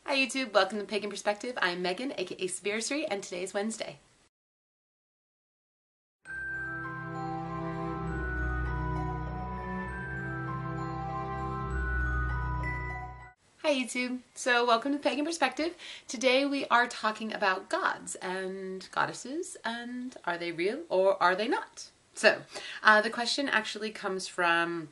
Hi YouTube, welcome to Pagan Perspective. I'm Megan, aka Spiritory, and today is Wednesday. Hi YouTube, so welcome to Pagan Perspective. Today we are talking about gods and goddesses, and are they real or are they not? So the question actually comes from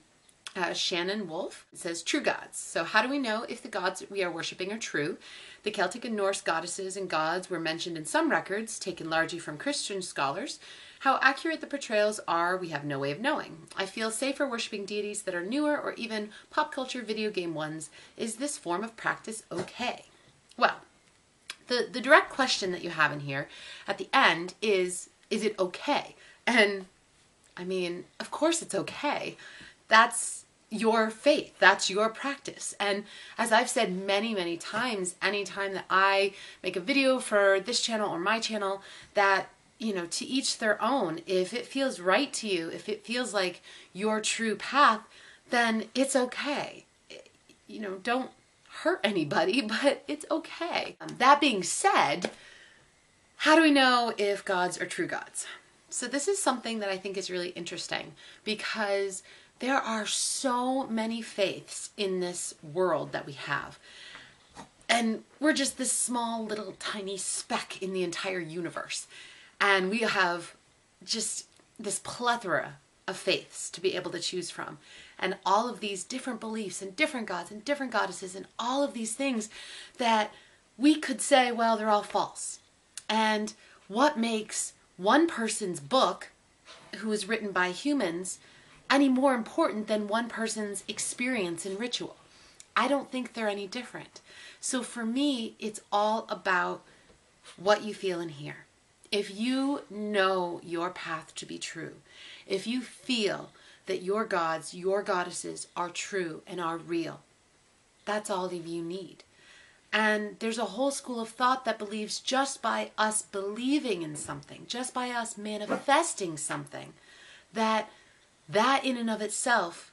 Shannon Wolf. It says, true gods. So how do we know if the gods we are worshipping are true? The Celtic and Norse goddesses and gods were mentioned in some records, taken largely from Christian scholars. How accurate the portrayals are, we have no way of knowing. I feel safer worshipping deities that are newer or even pop culture video game ones. Is this form of practice okay? Well, the direct question that you have in here at the end is it okay? And I mean, of course it's okay. That's your faith. That's your practice. And as I've said many, many times, anytime that I make a video for this channel or my channel, that, you know, to each their own. If it feels right to you, if it feels like your true path, then it's okay. You know, don't hurt anybody, but it's okay. That being said, how do we know if gods are true gods? So this is something that I think is really interesting because there are so many faiths in this world that we have. And we're just this small little tiny speck in the entire universe. And we have just this plethora of faiths to be able to choose from. And all of these different beliefs and different gods and different goddesses and all of these things that we could say, well, they're all false. And what makes one person's book, who is written by humans, any more important than one person's experience and ritual? I don't think they're any different. So for me, it's all about what you feel and hear. If you know your path to be true, if you feel that your gods, your goddesses are true and are real, that's all that you need. And there's a whole school of thought that believes just by us believing in something, just by us manifesting something, that in and of itself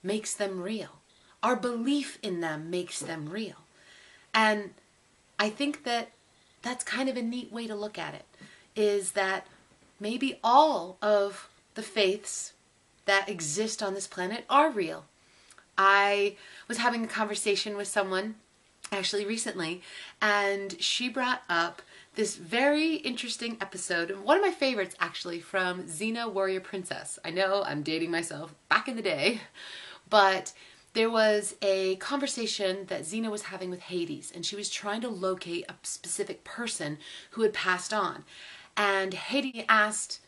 makes them real. Our belief in them makes them real. And I think that that's kind of a neat way to look at it, is that maybe all of the faiths that exist on this planet are real. I was having a conversation with someone actually recently, and she brought up this very interesting episode, one of my favorites actually, from Xena Warrior Princess. I know I'm dating myself back in the day, but there was a conversation that Xena was having with Hades, and she was trying to locate a specific person who had passed on. And Hades asked,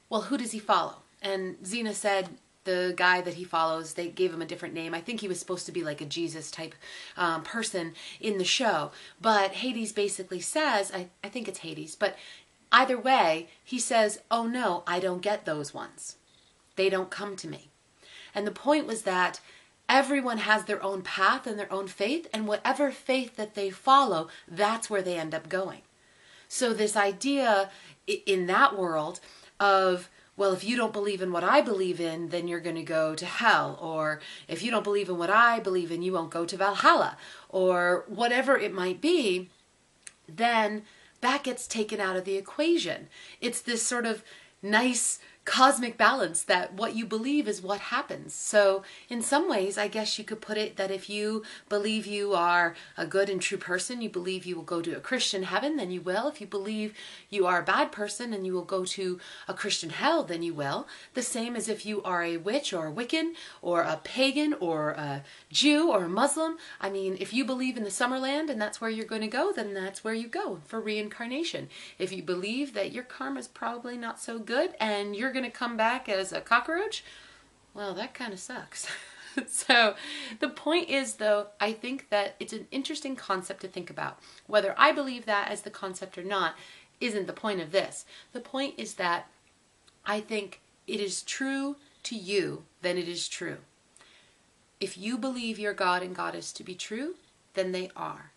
well, who does he follow? And Xena said, the guy that he follows, they gave him a different name. I think he was supposed to be like a Jesus type person in the show. But Hades basically says, I think it's Hades, but either way, he says, oh no, I don't get those ones. They don't come to me. And the point was that everyone has their own path and their own faith, and whatever faith that they follow, that's where they end up going. So this idea in that world of, well, if you don't believe in what I believe in, then you're going to go to hell. Or if you don't believe in what I believe in, you won't go to Valhalla. Or whatever it might be, then that gets taken out of the equation. It's this sort of nice cosmic balance that what you believe is what happens. So in some ways, I guess you could put it that if you believe you are a good and true person, you believe you will go to a Christian heaven, then you will. If you believe you are a bad person and you will go to a Christian hell, then you will. The same as if you are a witch or a Wiccan or a pagan or a Jew or a Muslim. I mean, if you believe in the Summerland and that's where you're going to go, then that's where you go for reincarnation. If you believe that your karma is probably not so good and you're going to come back as a cockroach, well, that kind of sucks. So the point is, though, I think that it's an interesting concept to think about. Whether I believe that as the concept or not isn't the point of this. The point is that I think it is true to you, then it is true. If you believe your God and Goddess to be true, then they are.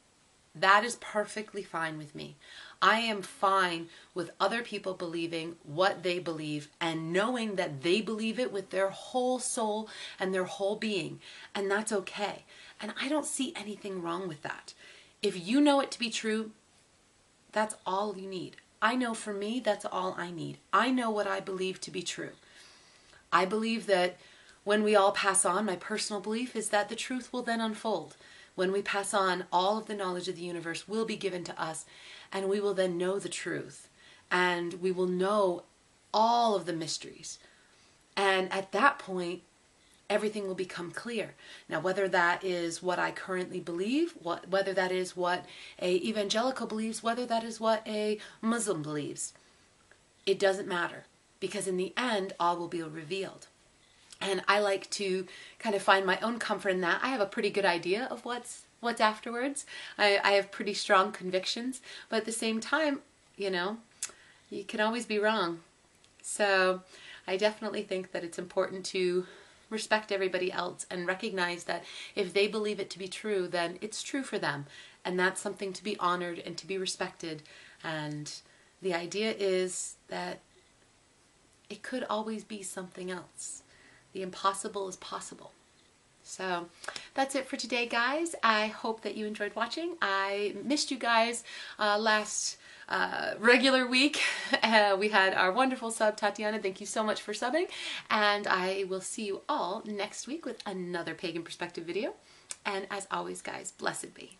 That is perfectly fine with me. I am fine with other people believing what they believe and knowing that they believe it with their whole soul and their whole being. And that's okay. And I don't see anything wrong with that. If you know it to be true, that's all you need. I know for me, that's all I need. I know what I believe to be true. I believe that when we all pass on, my personal belief is that the truth will then unfold. When we pass on, all of the knowledge of the universe will be given to us, and we will then know the truth. And we will know all of the mysteries. And at that point, everything will become clear. Now, whether that is what I currently believe, whether that is what a evangelical believes, whether that is what a Muslim believes, it doesn't matter, because in the end, all will be revealed. And I like to kind of find my own comfort in that. I have a pretty good idea of what's afterwards. I have pretty strong convictions, but at the same time, you know, you can always be wrong. So I definitely think that it's important to respect everybody else and recognize that if they believe it to be true, then it's true for them. And that's something to be honored and to be respected. And the idea is that it could always be something else. The impossible is possible. So that's it for today, guys. I hope that you enjoyed watching. I missed you guys last regular week. We had our wonderful sub, Tatiana. Thank you so much for subbing. And I will see you all next week with another Pagan Perspective video. And as always, guys, blessed be.